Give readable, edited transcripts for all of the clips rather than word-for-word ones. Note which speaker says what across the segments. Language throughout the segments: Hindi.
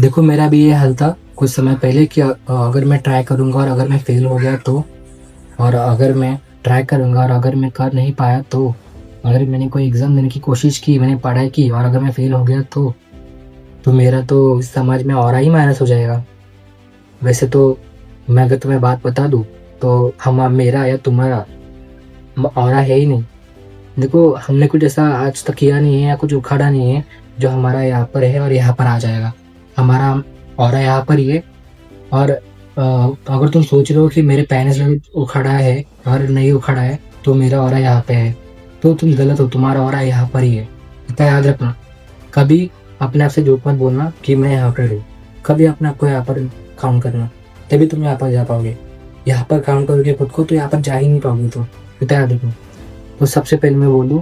Speaker 1: देखो मेरा भी ये हाल था कुछ समय पहले कि अगर मैं ट्राई करूँगा और अगर मैं फेल हो गया तो, और अगर मैं ट्राई करूँगा और अगर मैं कर नहीं पाया तो, अगर मैंने कोई एग्ज़ाम देने की कोशिश की, मैंने पढ़ाई की और अगर मैं फेल हो गया तो मेरा तो इस समाज में ऑरा ही माइनस हो जाएगा। वैसे तो मैं अगर तुम्हें बात बता दूँ तो हम मेरा या तुम्हारा ऑरा है ही नहीं। देखो हमने कुछ ऐसा आज तक किया नहीं है या कुछ उखाड़ा नहीं है जो हमारा यहाँ पर है और यहाँ पर आ जाएगा। हमारा ऑरा यहाँ पर ही है। और अगर तुम सोच रहे हो कि मेरे पेरेंट्स ने उखाड़ा है और नहीं उखाड़ा है तो मेरा ऑरा यहाँ पे है, तो तुम गलत हो। तुम्हारा ऑरा यहाँ पर ही है, इतना याद रखना। कभी अपने आप से झूठ मत बोलना कि मैं यहाँ पर हूँ। कभी अपने आप को यहाँ पर काउंट करना, तभी तुम यहाँ पर जा पाओगे। यहाँ पर काउंट करोगे खुद को तो यहाँ पर जा ही नहीं पाओगे। तो इतना याद रखना। तो सबसे पहले मैं बोलूँ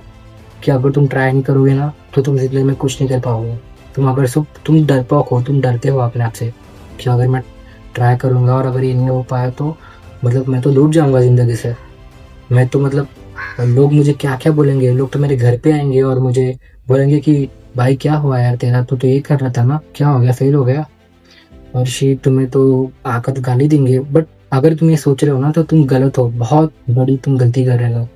Speaker 1: कि अगर तुम ट्राई नहीं करोगे ना तो तुम जिंदगी में कुछ नहीं कर पाओगे। तुम अगर तुम डरपोक हो, तुम डरते हो अपने आप से कि अगर मैं ट्राई करूँगा और अगर ये नहीं हो पाया तो मतलब मैं तो लूट जाऊँगा ज़िंदगी से। मैं तो मतलब लोग मुझे क्या क्या बोलेंगे। लोग तो मेरे घर पे आएंगे और मुझे बोलेंगे कि भाई क्या हुआ यार तेरा, तो ये कर रहा था ना, क्या हो गया, फेल हो गया। और तुम्हें तो आकर गाली देंगे। बट अगर तुम ये सोच रहे हो ना तो तुम गलत हो, बहुत बड़ी तुम गलती कर रहे हो।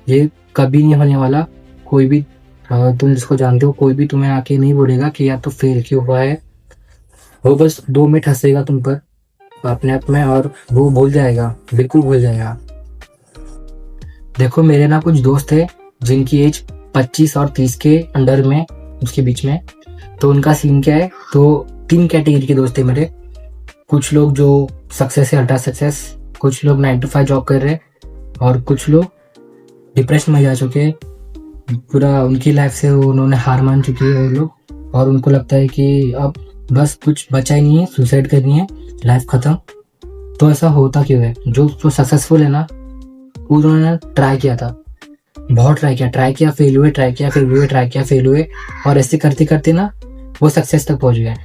Speaker 1: ये कभी नहीं होने वाला। कोई भी तुम जिसको जानते हो कोई भी तुम्हें आके नहीं बोलेगा कि यार तो फेल क्यों हुआ है। वो बस 2 मिनट हंसेगा तुम पर अपने आप में और वो भूल जाएगा, बिल्कुल भूल जाएगा। देखो मेरे ना कुछ दोस्त थे जिनकी एज 25 और 30 के अंडर में, उसके बीच में। तो उनका सीन क्या है, तो 3 कैटेगरी के दोस्त थे मेरे। कुछ लोग जो सक्सेस है, अल्ट्रा सक्सेस, कुछ लोग 9 to 5 जॉब कर रहे और कुछ लोग डिप्रेशन में जा चुके। पूरा उनकी लाइफ से उन्होंने हार मान चुकी है वो लोग और उनको लगता है कि अब बस कुछ बचा ही नहीं है, सुसाइड करनी है, लाइफ खत्म। तो ऐसा होता क्यों है? जो सक्सेसफुल है ना उन्होंने ट्राई किया था, बहुत ट्राई किया, फेल हुए, ट्राई किया, फेल हुए और ऐसे करते करते ना वो सक्सेस तक पहुंच गए।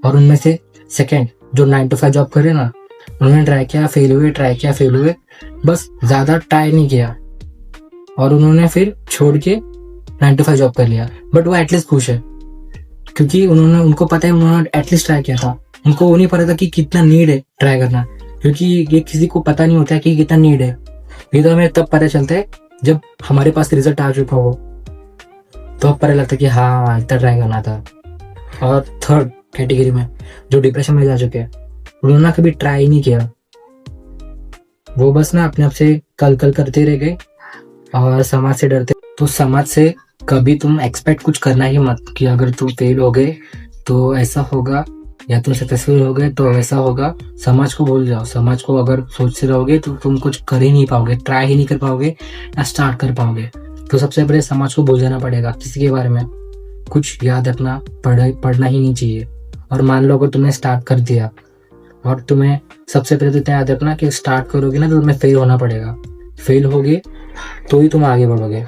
Speaker 1: और उनमें से सेकंड जो 9 to 5 जॉब कर रहे ना, उन्होंने ट्राई किया, फेल हुए, बस ज्यादा ट्राई नहीं किया और उन्होंने फिर छोड़ के 9 to 5 जॉब कर लिया। बट वो एटलीस्ट खुश है क्योंकि उनको पता है उन्होंने एटलीस्ट ट्राई किया था। उनको वो नहीं पता था कि कितना नीड है ट्राई करना, क्योंकि ये किसी को पता नहीं होता है कि कितना नीड है। ये तो हमें तब पता चलता है जब हमारे पास रिजल्ट आ चुका हो, तो अब पता लगता है कि हाँ इतना ट्राई करना था। और थर्ड कैटेगरी में जो डिप्रेशन में जा चुके हैं, उन्होंने कभी ट्राई नहीं किया। वो बस ना अपने आप से कल करते रह गए और समाज से डरते। तो समाज से कभी तुम एक्सपेक्ट कुछ करना ही मत कि अगर तुम फेल हो गए तो ऐसा होगा या तुम सक्सेसफुल हो गए तो ऐसा होगा। समाज को भूल जाओ। समाज को अगर सोचते रहोगे तो तुम कुछ कर ही नहीं पाओगे, ट्राई ही नहीं कर पाओगे या स्टार्ट कर पाओगे। तो सबसे पहले समाज को भूल जाना पड़ेगा। किसी के बारे में कुछ याद रखना पढ़ना ही नहीं चाहिए। और मान लो अगर तुमने स्टार्ट कर दिया और तुम्हें सबसे पहले तो इतना याद रखना कि स्टार्ट करोगे ना तो तुम्हें फेल होना पड़ेगा। फेल होगे तो ही तुम आगे बढ़ोगे।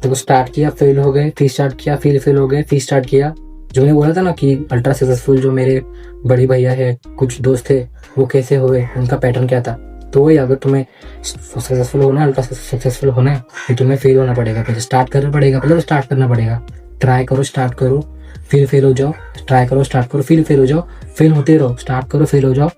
Speaker 1: देखो स्टार्ट किया, फेल हो गए, फिर स्टार्ट किया, फिर फेल हो गए, फिर स्टार्ट किया। जो मैंने बोला था ना कि अल्ट्रा सक्सेसफुल जो मेरे बड़े भैया है, कुछ दोस्त थे, वो कैसे हुए, उनका पैटर्न क्या था। तो वही अगर तुम्हें सक्सेसफुल होना है, अल्ट्रा सक्सेसफुल होना है, तो तुम्हें फेल होना पड़ेगा। पहले स्टार्ट करना पड़ेगा, पहले स्टार्ट करना पड़ेगा। ट्राई करो, स्टार्ट करो, फिर फेल हो जाओ, ट्राई करो, स्टार्ट करो, फिर फेल हो जाओ, फेल होते रहो, स्टार्ट करो, फेल हो जाओ।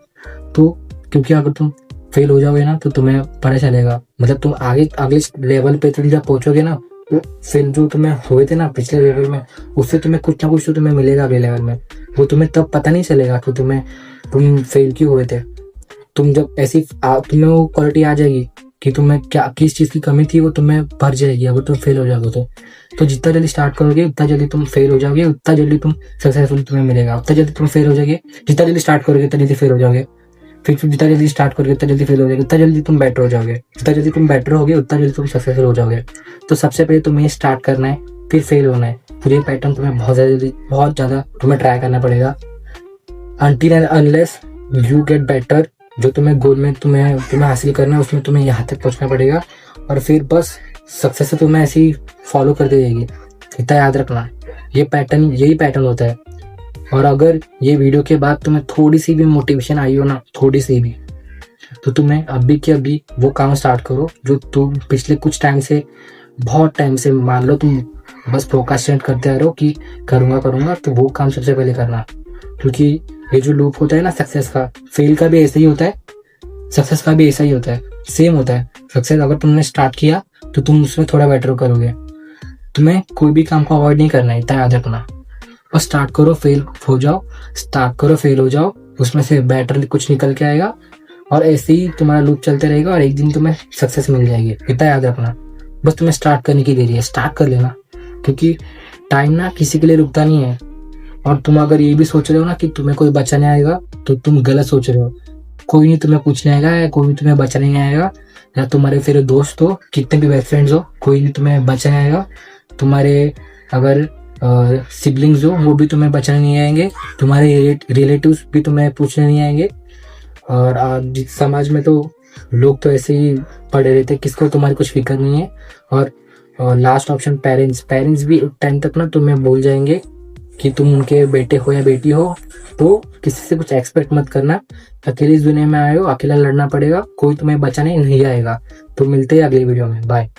Speaker 1: तो क्योंकि अगर तुम फेल हो जाओगे ना तो तुम्हें पता चलेगा, मतलब तुम अगले लेवल पे तुम जब पहुंचोगे ना तो फिर जो तुम्हें हुए थे ना पिछले लेवल में, उससे तुम्हें कुछ ना कुछ तो तुम्हें मिलेगा अगले लेवल में। वो तुम्हें तब पता नहीं चलेगा कि तुम फेल क्यों हुए थे। तुम जब ऐसी तुम्हें वो क्वालिटी आ जाएगी कि तुम्हें क्या किस चीज़ की कमी थी वो तुम्हें भर जाएगी अगर तुम फेल हो जाओगे तो जितना जल्दी स्टार्ट करोगे उतना जल्दी तुम फेल हो जाओगे, उतना जल्दी तुम सक्सेसफुल तुम्हें मिलेगा। उतना जल्दी तुम फेल हो जाओगे, जितना जल्दी स्टार्ट करोगे उतना जल्दी फेल हो जाओगे, फिर जितना जल्दी स्टार्ट करोगे उतना जल्दी फेल हो जाओगे, उतना जल्दी तुम बेटर हो जाओगे, जितना जल्दी तुम बेटर होगे उतना जल्दी तुम सक्सेसफुल हो जाओगे। तो सबसे पहले तुम्हें स्टार्ट करना है, फिर फेल होना है। फिर ये पैटर्न तुम्हें बहुत ज़्यादा तुम्हें ट्राई करना पड़ेगा until and unless you get better. जो तुम्हें गोल में तुम्हें हासिल करना है उसमें तुम्हें यहाँ तक पहुँचना पड़ेगा और फिर बस सक्सेस तुम्हें ऐसे ही फॉलो करते जाएगी। इतना याद रखना, यही पैटर्न होता है। और अगर ये वीडियो के बाद तुम्हें थोड़ी सी भी मोटिवेशन आई हो ना, थोड़ी सी भी, तो तुम्हें अभी के अभी वो काम स्टार्ट करो जो तुम पिछले कुछ टाइम से, बहुत टाइम से, मान लो तुम बस प्रोक्रास्टिनेट करते आ रहे हो कि करूँगा, तो वो काम सबसे पहले करना। क्योंकि ये जो लूप होता है ना सक्सेस का, फेल का भी ऐसा ही होता है, सक्सेस का भी ऐसा ही होता है, सेम होता है। सक्सेस अगर तुमने स्टार्ट किया तो तुम उसमें थोड़ा बेटर करोगे। तुम्हें कोई भी काम को अवॉइड नहीं करना है, इतना याद रखना। बस स्टार्ट करो, फेल हो जाओ, स्टार्ट करो, फेल हो जाओ, उसमें से बेटर कुछ निकल के आएगा और ऐसे ही तुम्हारा लूप चलते रहेगा और एक दिन तुम्हें सक्सेस मिल जाएगी, इतना याद रखना। बस तुम्हें स्टार्ट करने की देरी है, स्टार्ट कर लेना, क्योंकि टाइम ना किसी के लिए रुकता नहीं है। और तुम अगर ये भी सोच रहे हो ना कि तुम्हें कोई बचाने आएगा, तो तुम गलत सोच रहे हो। कोई नहीं तुम्हें पूछने आएगा या कोई तुम्हें बचाने नहीं आएगा, या तुम्हारे फिर दोस्त हो, कितने भी बेस्ट फ्रेंड्स हो, कोई नहीं तुम्हें बचाने आएगा। तुम्हारे अगर सिबलिंग्स हो वो भी तुम्हें बचाने नहीं आएंगे, तुम्हारे रिलेटिव्स भी तुम्हें पूछने नहीं आएंगे। और समाज में तो लोग तो ऐसे ही पड़े रहते, किसको तुम्हारी कुछ फिक्र नहीं है। और लास्ट ऑप्शन पेरेंट्स भी एक टाइम तक ना तुम्हें बोल जाएंगे कि तुम उनके बेटे हो या बेटी हो, तो किसी से कुछ एक्सपेक्ट मत करना। अकेले इस दुनिया में आए हो, अकेला लड़ना पड़ेगा, कोई तुम्हें बचाने नहीं आएगा। तो मिलते हैं अगली वीडियो में, बाय।